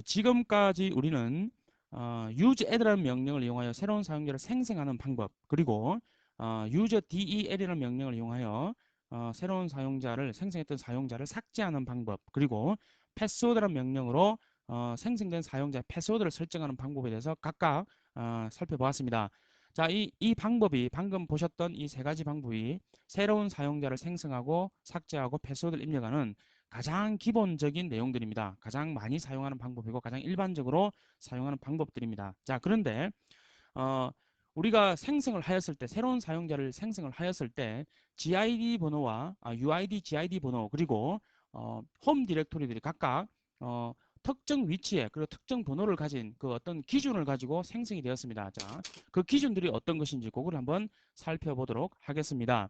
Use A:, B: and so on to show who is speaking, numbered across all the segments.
A: 지금까지 우리는 use add라는 명령을 이용하여 새로운 사용자를 생성하는 방법, 그리고 use del이라는 명령을 이용하여 새로운 사용자를 생성했던 사용자를 삭제하는 방법, 그리고 패스워드라는 명령으로 생성된 사용자의 패스워드를 설정하는 방법에 대해서 각각 살펴보았습니다. 자, 이 방법이 방금 보셨던 이 세 가지 방법이 새로운 사용자를 생성하고 삭제하고 패스워드를 입력하는 가장 기본적인 내용들입니다. 가장 많이 사용하는 방법이고 가장 일반적으로 사용하는 방법들입니다. 자, 그런데 어, 우리가 생성을 하였을 때, 새로운 사용자를 생성을 하였을 때 GID 번호와 UID, GID 번호, 그리고 홈 디렉토리들이 각각 특정 위치에, 그리고 특정 번호를 가진 그 어떤 기준을 가지고 생성이 되었습니다. 자, 그 기준들이 어떤 것인지 그걸 한번 살펴보도록 하겠습니다.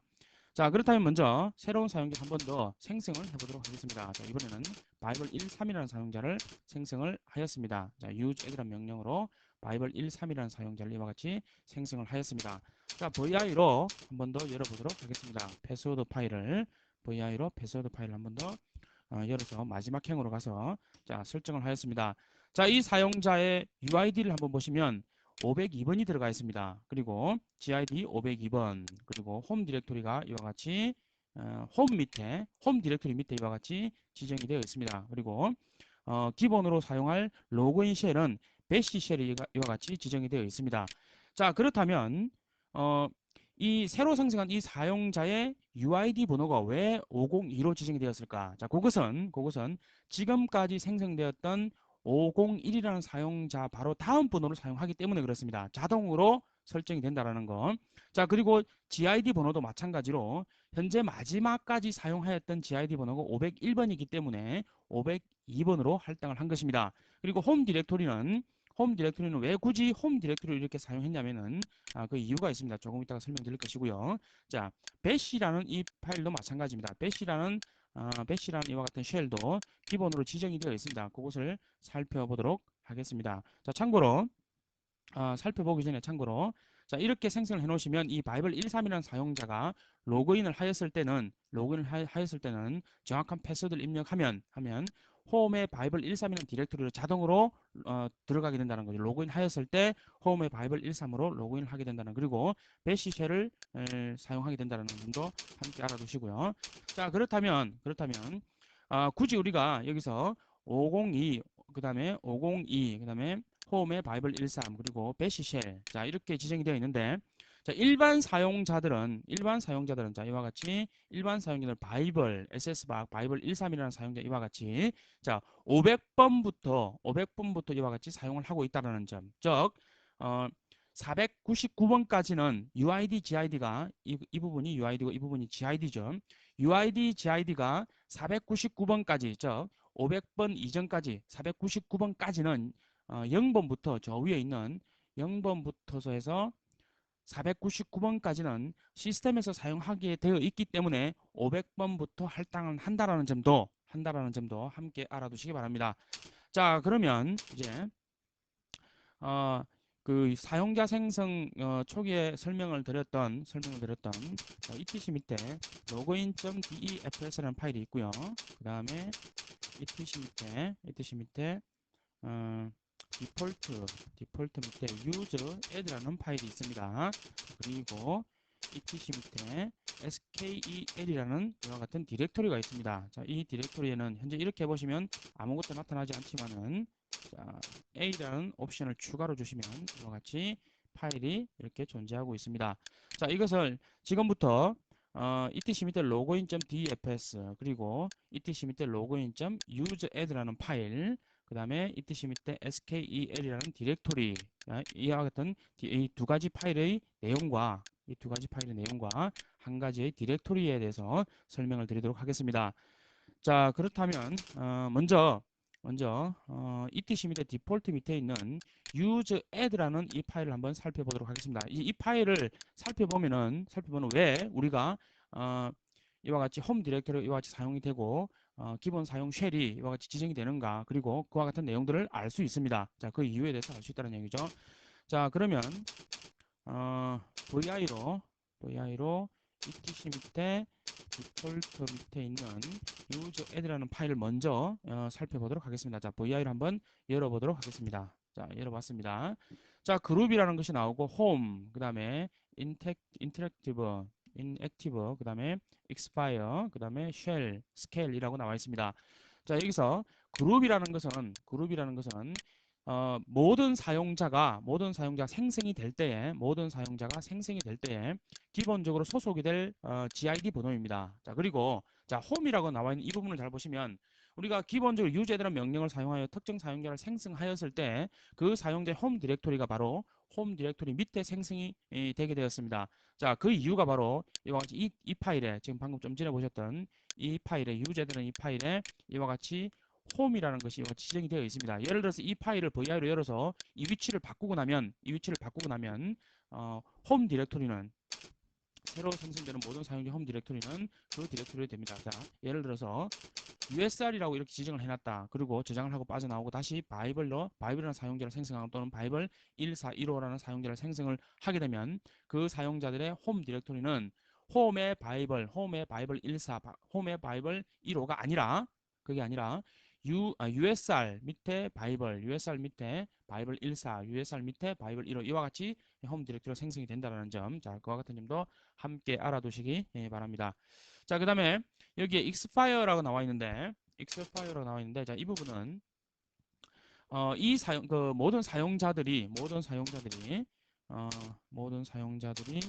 A: 자, 그렇다면 먼저 새로운 사용자 한 번 더 생성을 해보도록 하겠습니다. 자, 이번에는 바이블 13이라는 사용자를 생성을 하였습니다. 자, use add라는 명령으로 바이블 13이라는 사용자를 이와 같이 생성을 하였습니다. 자, vi로 한 번 더 열어보도록 하겠습니다. 패스워드 파일을 vi로 패스워드 파일을 한 번 더 열어서 마지막 행으로 가서 자, 설정을 하였습니다. 자, 이 사용자의 UID를 한번 보시면 502번이 들어가 있습니다. 그리고 GID 502번, 그리고 홈 디렉토리가 이와 같이 홈 디렉토리 밑에 이와 같이 지정이 되어 있습니다. 그리고 기본으로 사용할 로그인 쉘은 배시 쉘이 이와 같이 지정이 되어 있습니다. 자, 그렇다면 이 새로 생성한 이 사용자의 UID 번호가 왜 502로 지정이 되었을까? 자, 그것은 지금까지 생성되었던 501이라는 사용자 바로 다음 번호를 사용하기 때문에 그렇습니다. 자동으로 설정이 된다는 거. 자, 그리고 GID 번호도 마찬가지로 현재 마지막까지 사용하였던 GID 번호가 501번이기 때문에 502번으로 할당을 한 것입니다. 그리고 홈 디렉토리는 왜 굳이 홈 디렉토리를 이렇게 사용했냐면은 그 이유가 있습니다. 조금 이따가 설명드릴 것이고요. 자, 배시라는 이 파일도 마찬가지입니다. 배시라는 이와 같은 쉘도 기본으로 지정이 되어 있습니다. 그것을 살펴보도록 하겠습니다. 자, 참고로 살펴보기 전에 참고로 자, 이렇게 생성을 해 놓으시면 이 바이블 13이라는 사용자가 로그인을 하였을 때는 정확한 패스워드를 입력하면 홈의 바이블 13이라는 디렉토리로 자동으로 들어가게 된다는 거죠. 로그인 하였을 때 홈의 바이블 13으로 로그인을 하게 된다는, 그리고 배시 쉘을 사용하게 된다는 점도 함께 알아두시고요. 자, 그렇다면 굳이 우리가 여기서 502, 그다음에 502, 그다음에 홈의 바이블 13, 그리고 배시쉘, 자, 이렇게 지정이 되어 있는데, 자, 일반 사용자들은 자, 이와 같이 일반 사용자들 바이블 SS박 바이블 13이라는 사용자 이와 같이 자, 500번부터 이와 같이 사용을 하고 있다는 점. 즉 499번까지는 UID, GID가 이 부분이 UID고 이 부분이 GID죠. UID, GID가 499번까지, 즉 500번 이전까지 499번까지는 0번부터 저 위에 있는 0번부터서 해서 499번까지는 시스템에서 사용하게 되어 있기 때문에 500번부터 할당을 한다라는 점도 함께 알아두시기 바랍니다. 자, 그러면 이제 그 사용자 생성 초기에 설명을 드렸던 etc 밑에 login.defs라는 파일이 있고요. 그 다음에 etc 밑에 어, 디폴트 밑에 use add라는 파일이 있습니다. 그리고 etc 밑에 skel이라는 이와 같은 디렉토리가 있습니다. 자, 이 디렉토리에는 현재 이렇게 보시면 아무것도 나타나지 않지만은 자, a라는 옵션을 추가로 주시면 이와 같이 파일이 이렇게 존재하고 있습니다. 자, 이것을 지금부터 etc 밑에 login.dfs, 그리고 etc 밑에 login.useadd라는 파일, 그 다음에 etc 밑에 skel이라는 디렉토리, 이와 같은 이 두 가지 파일의 내용과 한 가지의 디렉토리에 대해서 설명을 드리도록 하겠습니다. 자, 그렇다면 먼저 etc 밑에 디폴트 밑에 있는 use add라는 이 파일을 한번 살펴보도록 하겠습니다. 이 파일을 살펴보면 왜 우리가 이와 같이 홈 디렉토리 이와 같이 사용이 되고 기본 사용 쉘이 이와 같이 지정이 되는가, 그리고 그와 같은 내용들을 알 수 있습니다. 자, 그 이유에 대해서 알 수 있다는 얘기죠. 자, 그러면 VI로 etc 밑에 디폴트 밑에 있는 user add라는 파일을 먼저 살펴보도록 하겠습니다. 자, VI를 한번 열어보도록 하겠습니다. 자, 열어봤습니다. 자, 그룹이라는 것이 나오고 홈, 그 다음에 인터랙티브, 인액티브, 그 다음에 expire, 그 다음에 shell, scale이라고 나와 있습니다. 자, 여기서 그룹이라는 것은 모든 사용자가 생성이 될 때에 기본적으로 소속이 될 GID 번호입니다. 자, 그리고 자, 홈이라고 나와 있는 이 부분을 잘 보시면 우리가 기본적으로 use라는 명령을 사용하여 특정 사용자를 생성하였을 때 그 사용자의 홈 디렉토리가 바로 홈 디렉토리 밑에 생성이 되게 되었습니다. 자, 그 이유가 바로 이와 같이 이 파일에 지금 방금 좀 전에 보셨던 이 파일에 use라는 이 파일에 이와 같이 홈이라는 것이 지정이 되어 있습니다. 예를 들어서 이 파일을 VI로 열어서 이 위치를 바꾸고 나면 홈 디렉토리는 새로 생성되는 모든 사용자 홈 디렉토리는 그 디렉토리가 됩니다. 자, 예를 들어서 USR이라고 이렇게 지정을 해놨다. 그리고 저장을 하고 빠져나오고 다시 바이블이라는 사용자를 생성하고 또는 바이블 1415라는 사용자를 생성을 하게 되면 그 사용자들의 홈 디렉토리는 홈의 바이블 14, 홈의 바이블 15가 아니라 그게 아니라 USR 밑에 바이블 14, USR 밑에 바이블 15 이와 같이 홈 디렉토리가 생성이 된다는 점, 자, 그와 같은 점도 함께 알아두시기 바랍니다. 자, 그 다음에 여기에 expire라고 나와 있는데, 자, 이 부분은 모든 사용자들이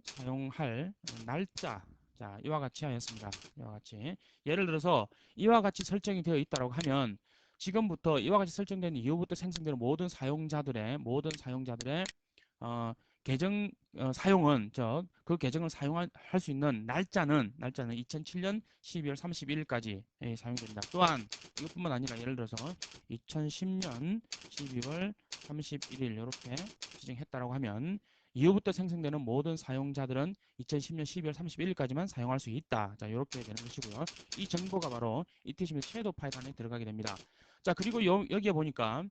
A: 사용할 날짜, 자, 이와 같이 하였습니다. 이와 같이 예를 들어서 이와 같이 설정이 되어 있다고 하면 지금부터 이와 같이 설정된 이후부터 생성되는 모든 사용자들의 어, 계정 사용은 그 계정을 사용할 수 있는 날짜는 2007년 12월 31일까지 사용됩니다. 또한 이것뿐만 아니라 예를 들어서 2010년 12월 31일 이렇게 지정했다라고 하면 이후부터 생성되는 모든 사용자들은 2010년 12월 31일까지만 사용할 수 있다. 자, 이렇게 되는 것이고요. 이 정보가 바로 이티심의 섀도우 파일 안에 들어가게 됩니다. 자, 그리고 여기에 보니까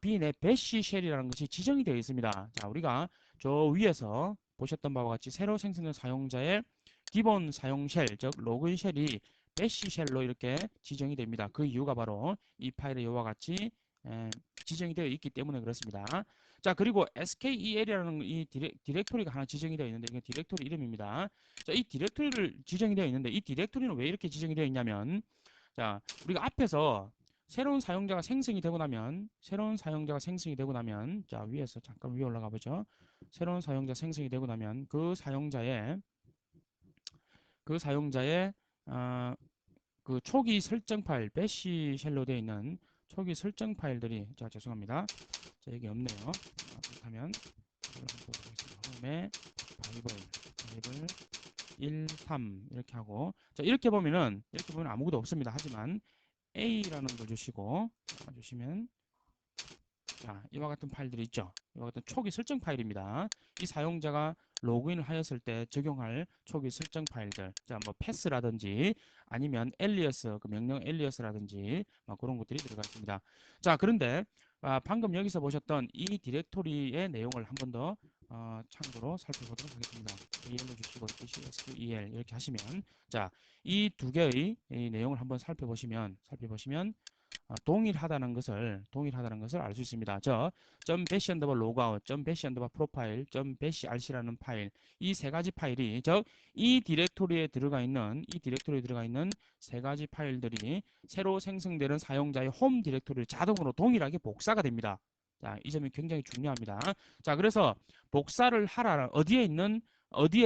A: B의 배시 쉘이라는 것이 지정이 되어 있습니다. 자, 우리가 저 위에서 보셨던 바와 같이 새로 생성된 사용자의 기본 사용 쉘, 즉 로그인 쉘이 배시 쉘로 이렇게 지정이 됩니다. 그 이유가 바로 이 파일에 이와 같이 지정이 되어 있기 때문에 그렇습니다. 자, 그리고 SKEL이라는 이 디렉토리가 하나 지정이 되어 있는데 이게 디렉토리 이름입니다. 자, 이 디렉토리를 지정이 되어 있는데 이 디렉토리는 왜 이렇게 지정이 되어 있냐면 자, 우리가 앞에서 새로운 사용자가 생성이 되고 나면 자, 위에서 잠깐 위에 올라가 보죠. 새로운 사용자 생성이 되고 나면 그 사용자의 어, 그 초기 설정 파일 배시 쉘로 되어 있는 초기 설정 파일들이 자, 죄송합니다. 자, 여기 없네요. 그렇다면 홈에 바이블 1, 3 이렇게 하고 자, 이렇게 보면 아무것도 없습니다. 하지만 A라는 걸 주시면 자, 이와 같은 파일들이 있죠. 이와 같은 초기 설정 파일입니다. 이 사용자가 로그인을 하였을 때 적용할 초기 설정 파일들. 자, 뭐 패스라든지 아니면 엘리어스, 그 명령 엘리어스라든지 뭐 그런 것들이 들어가 있습니다. 자, 그런데 방금 여기서 보셨던 이 디렉토리의 내용을 한 번 더 참고로 살펴보도록 하겠습니다. EL로 주시고 SQL 이렇게 하시면 자, 이 두 개의 이 내용을 한번 살펴보시면 동일하다는 것을 알 수 있습니다. .bash underbar logout, .bash underbar profile, .bash rc라는 파일, 이 세 가지 파일이 이 디렉토리에 들어가 있는 세 가지 파일들이 새로 생성되는 사용자의 홈 디렉토리를 자동으로 동일하게 복사가 됩니다. 자, 이 점이 굉장히 중요합니다. 자, 그래서 복사를 하라. 어디에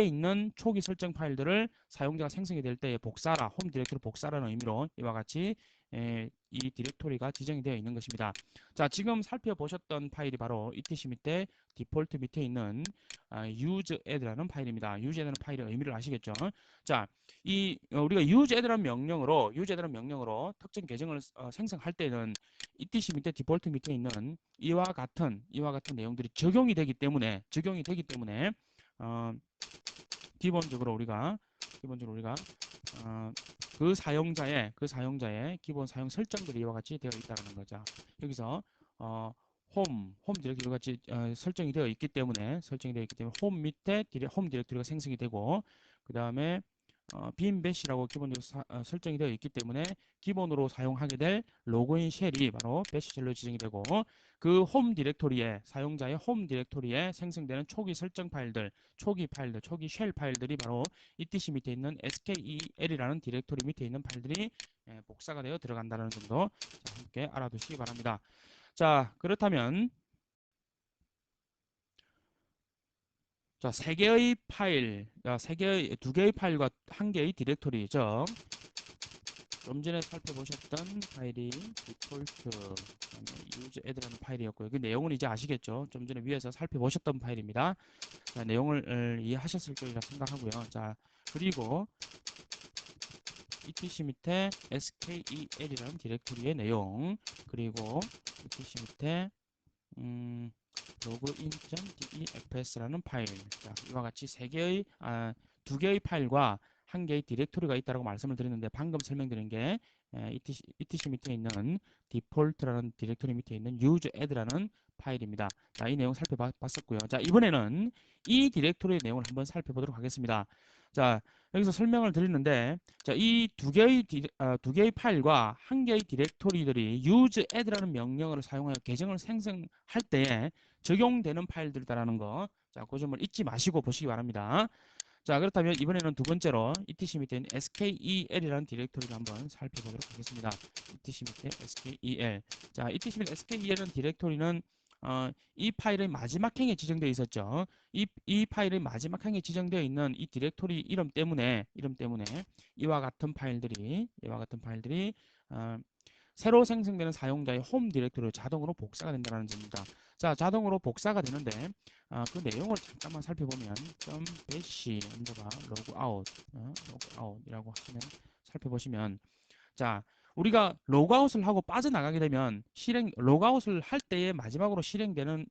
A: 있는 초기 설정 파일들을 사용자가 생성이 될 때의 복사라, 홈 디렉토리 복사라는 의미로 이와 같이 이 디렉토리가 지정이 되어 있는 것입니다. 자, 지금 살펴보셨던 파일이 바로 etc 밑에 디폴트 밑에 있는 useadd라는 파일입니다. useadd라는 파일의 의미를 아시겠죠? 자, 우리가 useadd라는 명령으로 특정 계정을 생성할 때는 etc 밑에 디폴트 밑에 있는 이와 같은 내용들이 적용이 되기 때문에 어, 기본적으로 우리가 그 사용자의 기본 사용 설정들이 이와 같이 되어 있다는 거죠. 여기서 홈 디렉토리 같이 설정이 되어 있기 때문에 홈 밑에 홈 디렉토리가 생성이 되고 그 다음에 빈 배시라고 기본적으로 설정이 되어 있기 때문에 기본으로 사용하게 될 로그인 쉘이 바로 배시 쉘로 지정이 되고 그 홈 디렉토리에 사용자의 홈 디렉토리에 생성되는 초기 설정 파일들, 초기 쉘 파일들이 바로 etc 밑에 있는 skel이라는 디렉토리 밑에 있는 파일들이 복사가 되어 들어간다는 점도 함께 알아두시기 바랍니다. 자, 그렇다면 자, 세 개의 파일, 두 개의 파일과 한 개의 디렉토리죠. 좀 전에 살펴보셨던 파일이 디폴트, 그다음에 use add라는 파일이었고요. 그 내용은 이제 아시겠죠? 좀 전에 위에서 살펴보셨던 파일입니다. 자, 내용을 이해하셨을 거리라 생각하고요. 자, 그리고 etc 밑에 skel이라는 디렉토리의 내용, 그리고 etc 밑에 login.defs라는 파일. 자, 이와 같이 두 개의 파일과 한 개의 디렉토리가 있다고 말씀을 드렸는데 방금 설명드린 게 etc 밑에 있는 default라는 디렉토리 밑에 있는 use add라는 파일입니다. 자, 이 내용 살펴봤었고요. 자, 이번에는 이 디렉토리의 내용을 한번 살펴보도록 하겠습니다. 자, 여기서 설명을 드리는데 자, 이 두 개의 파일과 한 개의 디렉토리들이 use add라는 명령어를 사용하여 계정을 생성할 때에 적용되는 파일들이라는 거. 자, 그 점을 잊지 마시고 보시기 바랍니다. 자, 그렇다면 이번에는 두 번째로 etc 밑에 있는 skel이라는 디렉토리를 한번 살펴보도록 하겠습니다. etc 밑에 skel. 자, etc 밑에 skel이라는 디렉토리는 이 파일의 마지막 행에 지정되어 있었죠. 이 파일의 마지막 행에 지정되어 있는 이 디렉토리 이름 때문에 이와 같은 파일들이 새로 생성되는 사용자의 홈 디렉토리로 자동으로 복사가 된다는 점입니다. 자, 자동으로 복사가 되는데 그 내용을 잠깐만 살펴보면 bash logout이라고 하시면 살펴보시면 자, 우리가 로그아웃을 하고 빠져나가게 되면 로그아웃을 할 때에 마지막으로 실행되는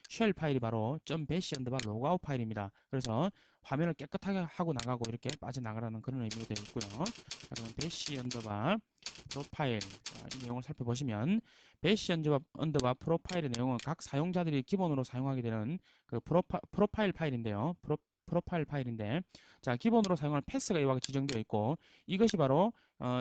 A: 쉘 파일이 바로 .bash logout 파일입니다. 그래서 화면을 깨끗하게 하고 나가고 이렇게 빠져나가라는 그런 의미가 되어 있고요. 그러면 bash 프로파일 이 내용을 살펴보시면 bash 프로파일의 내용은 각 사용자들이 기본으로 사용하게 되는 그 프로파일 파일인데요. 프로파일 파일인데 자, 기본으로 사용하는 패스가 이와 같이 지정되어 있고 이것이 바로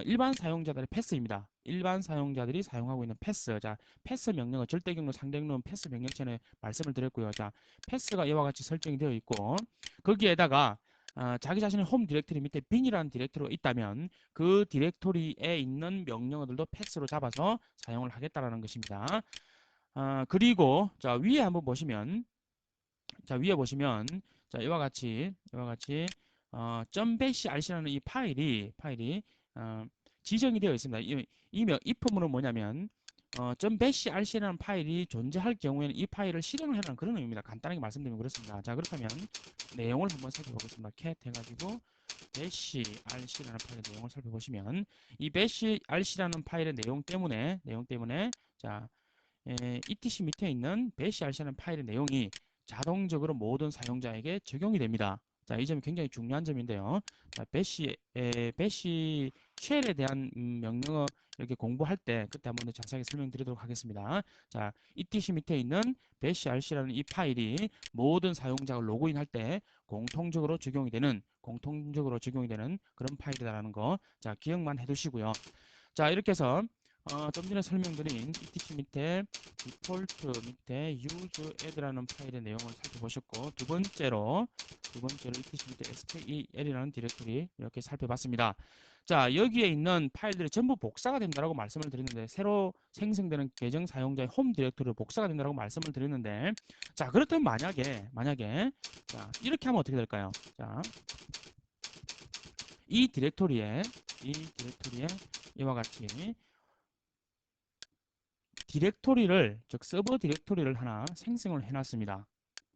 A: 일반 사용자들의 패스입니다. 일반 사용자들이 사용하고 있는 패스. 자, 패스 명령어 절대 경로, 상대 경로는 패스 명령체에 말씀을 드렸고요. 자, 패스가 이와 같이 설정이 되어 있고 거기에다가 자기 자신의 홈 디렉토리 밑에 bin이라는 디렉토리가 있다면 그 디렉토리에 있는 명령어들도 패스로 잡아서 사용을 하겠다라는 것입니다. 그리고 자, 위에 한번 보시면 자, 이와 같이 .bashrc라는 이 파일이 지정이 되어 있습니다. 이 if문은 뭐냐면 .bashrc라는 파일이 존재할 경우에는 이 파일을 실행을 해라는 그런 의미입니다. 간단하게 말씀드리면 그렇습니다. 자, 그렇다면 내용을 한번 살펴보겠습니다. cat 해가지고 bashrc라는 파일의 내용을 살펴보시면 이 bashrc라는 파일의 내용 때문에 자, etc 밑에 있는 bashrc라는 파일의 내용이 자동적으로 모든 사용자에게 적용이 됩니다. 자, 이 점이 굉장히 중요한 점인데요. 자, bash 쉘에 대한 명령어 이렇게 공부할 때 그때 한번 더 자세하게 설명드리도록 하겠습니다. 자, etc 밑에 있는 bashrc라는 이 파일이 모든 사용자가 로그인할 때 공통적으로 적용이 되는 그런 파일이다라는 거. 자, 기억만 해두시고요. 자, 이렇게 해서 좀 전에 설명드린 etc 밑에 디폴트 밑에 use add라는 파일의 내용을 살펴보셨고 두 번째로 etc 밑에 skel이라는 디렉토리 이렇게 살펴봤습니다. 자, 여기에 있는 파일들이 전부 복사가 된다고 말씀을 드렸는데 새로 생성되는 계정 사용자의 홈 디렉토리로 복사가 된다고 말씀을 드렸는데 자, 그렇다면 만약에 자, 이렇게 하면 어떻게 될까요? 자, 이 디렉토리에 이와 같이 즉 서버 디렉토리를 하나 생성을 해놨습니다.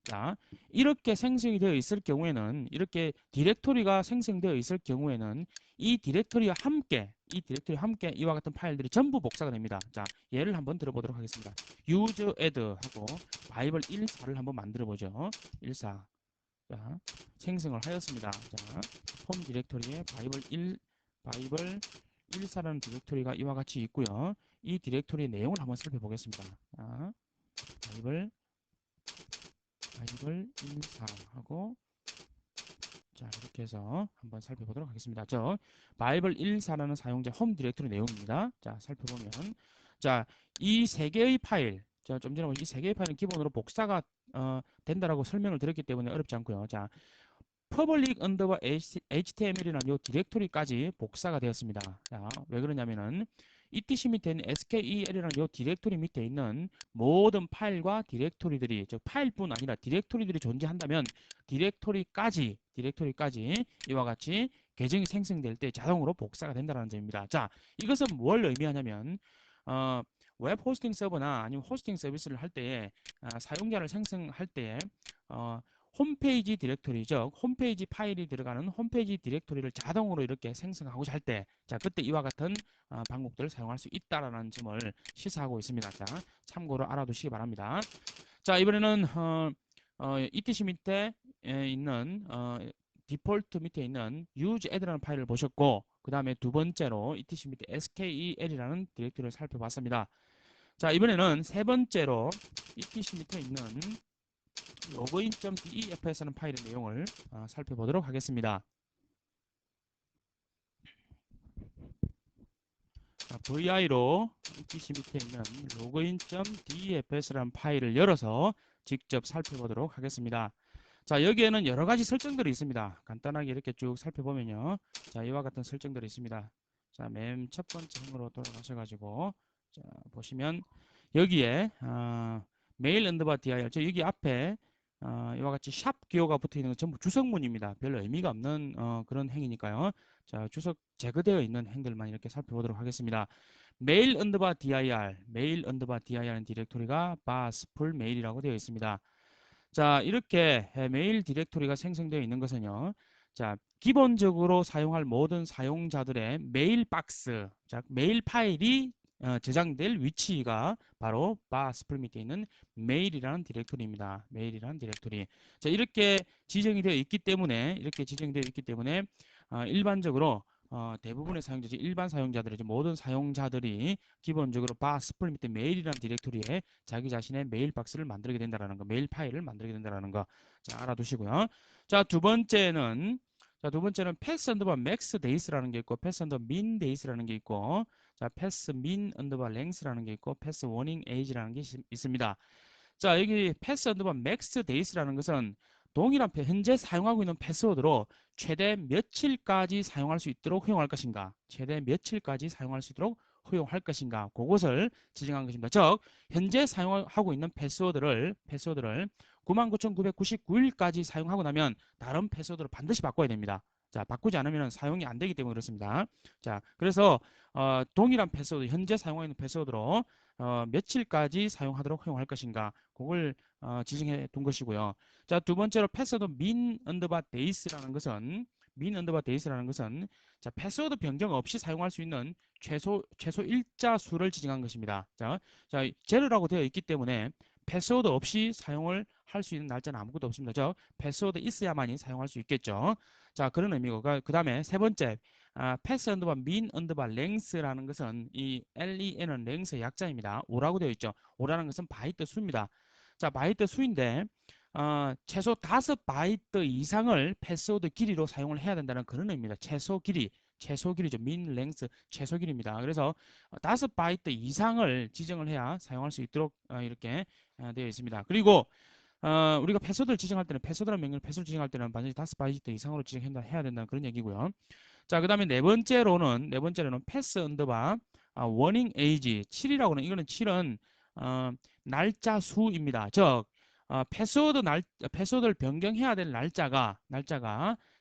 A: 자, 이렇게 생성이 되어 있을 경우에는 이렇게 디렉토리가 생성되어 있을 경우에는 이 디렉토리와 함께 이와 같은 파일들이 전부 복사가 됩니다. 자, 예를 한번 들어보도록 하겠습니다. use add 하고 바이블 14를 한번 만들어 보죠. 14. 자, 생성을 하였습니다. 자, 홈 디렉토리에 바이블 14라는 디렉토리가 이와 같이 있고요. 이 디렉토리의 내용을 한번 살펴보겠습니다. 자, 바이블 14하고 자 이렇게 해서 한번 살펴보도록 하겠습니다. 저 바이블 14라는 사용자 홈 디렉토리 내용입니다. 자 살펴보면 자 이 세 개의 파일 좀 전에 이 세 개의 파일은 기본으로 복사가 된다라고 설명을 드렸기 때문에 어렵지 않고요. 자 public underbar html이라는 이 디렉토리까지 복사가 되었습니다. 자, 왜 그러냐면은 etc 밑에 있는 skel이라는 이 디렉토리 밑에 있는 모든 파일과 디렉토리들이 즉 파일뿐 아니라 디렉토리들이 존재한다면 디렉토리까지 이와 같이 계정이 생성될 때 자동으로 복사가 된다는 점입니다. 자, 이것은 뭘 의미하냐면 어, 웹 호스팅 서버나 아니면 호스팅 서비스를 할 때에 사용자를 생성할 때에 홈페이지 디렉토리죠. 홈페이지 파일이 들어가는 홈페이지 디렉토리를 자동으로 이렇게 생성하고자 할 때, 자, 그때 이와 같은 방법들을 사용할 수 있다라는 점을 시사하고 있습니다. 자, 참고로 알아두시기 바랍니다. 자, 이번에는 etc 밑에 있는 디폴트 밑에 있는 use add라는 파일을 보셨고, 그 다음에 두 번째로 etc 밑에 skel이라는 디렉토리를 살펴봤습니다. 자, 이번에는 세 번째로 etc 밑에 있는 login.defs라는 파일의 내용을 살펴보도록 하겠습니다. 자, vi로 etc 밑에 있는 login.defs라는 파일을 열어서 직접 살펴보도록 하겠습니다. 자, 여기에는 여러 가지 설정들이 있습니다. 간단하게 이렇게 쭉 살펴보면요. 자, 이와 같은 설정들이 있습니다. 자, 맨 첫 번째 행으로 돌아가셔가지고 자, 보시면 여기에 메일 언더바 dir 여기 앞에 이와 같이 샵 기호가 붙어 있는 건 전부 주석문입니다. 별로 의미가 없는 그런 행위니까요. 자, 주석 제거되어 있는 행들만 이렇게 살펴보도록 하겠습니다. 메일 언더바 dir는 디렉토리가 바스풀 메일이라고 되어 있습니다. 자, 이렇게 메일 디렉토리가 생성되어 있는 것은요. 자, 기본적으로 사용할 모든 사용자들의 메일 박스, 자, 메일 파일이 저장될 위치가 바로 바스풀 밑에 있는 메일이라는 디렉토리입니다. 메일이라는 디렉토리. 자, 이렇게 지정이 되어 있기 때문에 일반적으로 대부분의 사용자들, 일반 사용자들이죠. 모든 사용자들이 기본적으로 바스풀 밑에 메일이라는 디렉토리에 자기 자신의 메일 박스를 만들게 된다라는 거, 메일 파일을 만들게 된다라는 거. 자, 알아두시고요. 자, 두 번째는 패스 언더바 맥스 데이스라는 게 있고 패스 언더바 민 데이스라는 게 있고 자, 패스 민 언더바 랭스라는 게 있고 패스 워닝 에이지라는 게 있습니다. 자, 여기 패스 언더바 맥스 데이스라는 것은 동일한 현재 사용하고 있는 패스워드로 최대 며칠까지 사용할 수 있도록 허용할 것인가? 최대 며칠까지 사용할 수 있도록 허용할 것인가? 그것을 지정한 것입니다. 즉, 현재 사용하고 있는 패스워드를 99,999일까지 사용하고 나면 다른 패스워드를 반드시 바꿔야 됩니다. 자, 바꾸지 않으면 사용이 안 되기 때문에 그렇습니다. 자, 그래서 동일한 패스워드, 현재 사용하고 있는 패스워드로 며칠까지 사용하도록 허용할 것인가? 그걸 지정해 둔 것이고요. 자, 두 번째로 패스워드 min 언더바 days라는 것은 자, 패스워드 변경 없이 사용할 수 있는 최소 일자 수를 지정한 것입니다. 자, 제로라고 되어 있기 때문에 패스워드 없이 사용을 할 수 있는 날짜는 아무것도 없습니다. 즉, 패스워드 있어야만이 사용할 수 있겠죠. 자, 그런 의미고 그 다음에 세 번째 패스 언더바 민 언더바 랭스라는 것은 이 len은 랭스의 약자입니다. 5라고 되어 있죠. 5라는 것은 바이트 수입니다. 자, 바이트 수인데 최소 5바이트 이상을 패스워드 길이로 사용을 해야 된다는 그런 의미입니다. 최소 길이죠. 민 랭스 최소 길이입니다. 그래서 5바이트 이상을 지정을 해야 사용할 수 있도록 이렇게 되어 있습니다. 그리고 우리가 패스워드를 지정할 때는 패스워드라는 명령을 패스워드 지정할 때는 반드시 5바이트 이상으로 지정해야 된다는 그런 얘기고요. 자, 그 다음에 네 번째로는 패스 언더바 워닝 에이지 7이라고 하는 이거는 7은 날짜 수입니다. 즉 패스워드를 변경해야 될 날짜가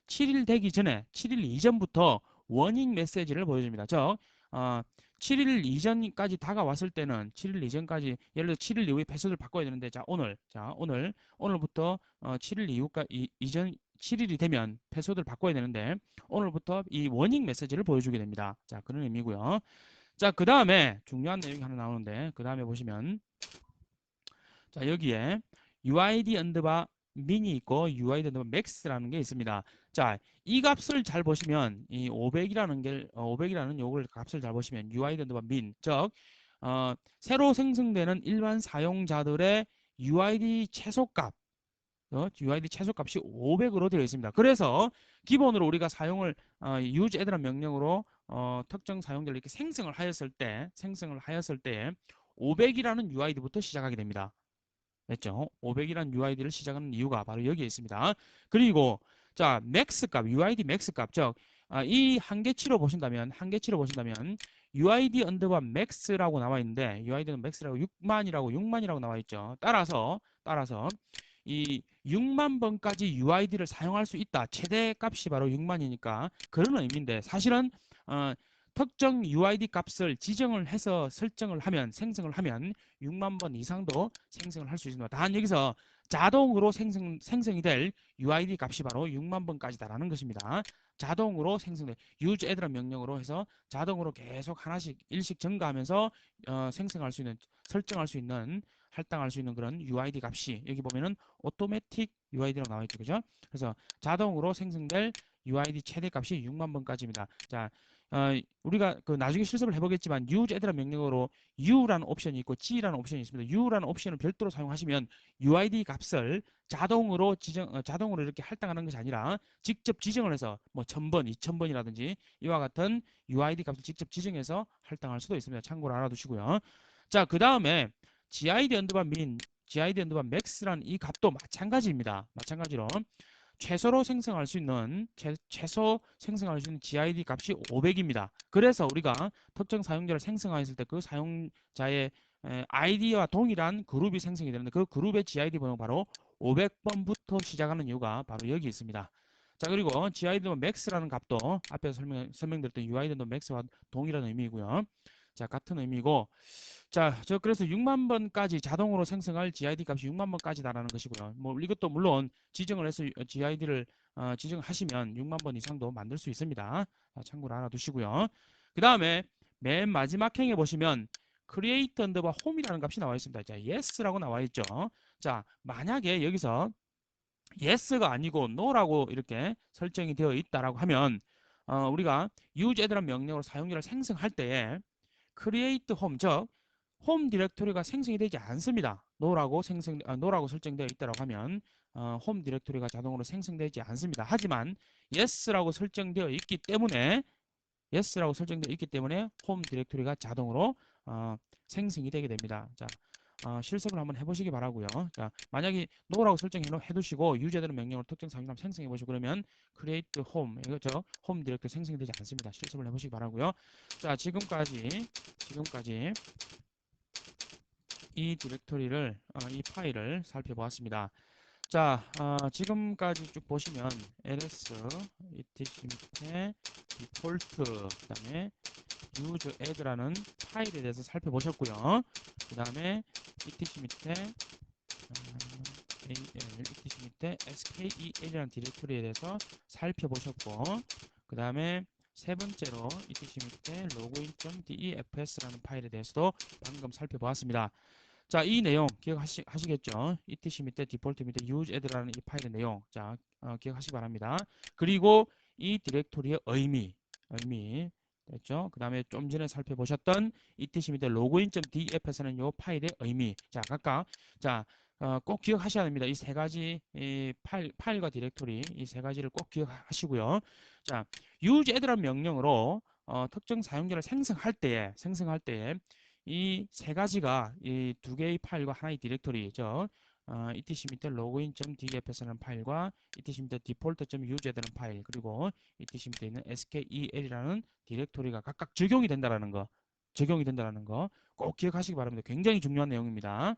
A: 7일 되기 전에 7일 이전부터 워닝 메시지를 보여줍니다. 즉 7일 이전까지 다가왔을 때는 7일 이전까지 예를 들어 7일 이후에 패스워드를 바꿔야 되는데 오늘부터 7일 이전 7일이 되면 패스워드를 바꿔야 되는데 오늘부터 이 워닝 메시지를 보여주게 됩니다. 자, 그런 의미고요. 자, 그 다음에 중요한 내용이 하나 나오는데 그 다음에 보시면 자, 여기에 UID 언더바 민이 있고 UID 언더바 맥스라는 게 있습니다. 자, 이 값을 잘 보시면 이 500이라는 요걸 값을 잘 보시면 UID 언더바 민, 즉 새로 생성되는 일반 사용자들의 UID 최소값, UID 최소값이 500으로 되어 있습니다. 그래서 기본으로 우리가 사용을 useAdd라는 명령으로 특정 사용자를 이렇게 생성을 하였을 때 500이라는 UID부터 시작하게 됩니다. 됐죠? 500이라는 UID를 시작하는 이유가 바로 여기에 있습니다. 그리고 자, 맥스 값, UID 맥스 값, 즉 이 한계치로 보신다면 UID 언더바 맥스라고 나와 있는데 UID는 맥스라고 6만이라고 나와 있죠. 따라서 이 6만 번까지 UID를 사용할 수 있다. 최대 값이 바로 6만이니까 그런 의미인데 사실은 특정 UID 값을 지정을 해서 생성을 하면 6만 번 이상도 생성을 할 수 있습니다. 단 여기서 자동으로 생성이 될 UID 값이 바로 6만 번까지다라는 것입니다. 자동으로 생성돼 useAdd라는 명령으로 해서 자동으로 계속 하나씩 일씩 증가하면서 설정할 수 있는 할당할 수 있는 그런 UID 값이 여기 보면은 오토매틱 UID라고 나와 있죠. 그죠? 그래서 자동으로 생성될 UID 최대 값이 6만 번까지입니다. 자, 우리가 그 나중에 실습을 해보겠지만 useAdd라는 명령으로 U라는 옵션이 있고 G라는 옵션이 있습니다. U라는 옵션을 별도로 사용하시면 UID 값을 자동으로 이렇게 할당하는 것이 아니라 직접 지정을 해서 뭐 1000번, 2000번이라든지 이와 같은 UID 값을 직접 지정해서 할당할 수도 있습니다. 참고로 알아두시고요. 자, 그 다음에 GID 언더바 min, GID 언더바 max라는 이 값도 마찬가지입니다. 마찬가지로 최소 생성할 수 있는 GID 값이 500입니다. 그래서 우리가 특정 사용자를 생성하였을 때 그 사용자의 아이디와 동일한 그룹이 생성이 되는데 그 그룹의 GID 번호가 바로 500번부터 시작하는 이유가 바로 여기 있습니다. 자, 그리고 GID max라는 값도 앞에서 설명드렸던 UID max와 동일한 의미이고요. 자, 같은 의미고 자, 그래서 6만 번까지 자동으로 생성할 GID 값이 6만 번까지다라는 것이고요. 뭐 이것도 물론 지정을 해서 GID를 지정하시면 6만 번 이상도 만들 수 있습니다. 자, 참고로 알아두시고요. 그 다음에 맨 마지막 행에 보시면 create underbar home이라는 값이 나와 있습니다. 자, yes라고 나와 있죠. 자, 만약에 여기서 yes가 아니고 no라고 이렇게 설정이 되어 있다라고 하면 우리가 useAdd라는 명령으로 사용자를 생성할 때에 create home, 즉 홈 디렉토리가 생성이 되지 않습니다. no라고 설정되어 있다고 하면 홈 디렉토리가 자동으로 생성되지 않습니다. 하지만 yes라고 설정되어 있기 때문에 홈 디렉토리가 자동으로 생성이 되게 됩니다. 자, 실습을 한번 해보시기 바라고요. 자, 만약에 no라고 설정해 두시고 유저들은 명령으로 특정 사용자 생성해 보시고 그러면 create home 이거죠. 홈 디렉토리 생성이 되지 않습니다. 실습을 해보시기 바라고요. 자, 지금까지 이 디렉토리를 이 파일을 살펴보았습니다. 자, 지금까지 쭉 보시면 ls etc 밑에 디폴트 그다음에 useAdd라는 파일에 대해서 살펴보셨고요. 그다음에 etc 밑에 etc 밑에 skel이라는 디렉토리에 대해서 살펴보셨고 그다음에 세 번째로 etc 밑에 login.defs라는 파일에 대해서도 방금 살펴보았습니다. 자, 이 내용 기억하시겠죠? etc 밑에 디폴트 밑에 useAdd라는 이 파일의 내용. 자, 기억하시기 바랍니다. 그리고 이 디렉토리의 의미 됐죠? 그 다음에 좀 전에 살펴보셨던 etc 밑에 login.dfs라는 이 파일의 의미. 자, 각각 꼭 기억하셔야 됩니다. 이 세 가지 파일과 디렉토리 이 세 가지를 꼭 기억하시고요. 자, useAdd라는 명령으로 특정 사용자를 생성할 때에 이 세 가지가 이 두 개의 파일과 하나의 디렉토리죠. etc 밑에 login.dfs라는 파일과 etc 밑에 default.use라는 파일 그리고 etc 밑에 있는 skel이라는 디렉토리가 각각 적용이 된다는 거 꼭 기억하시기 바랍니다. 굉장히 중요한 내용입니다.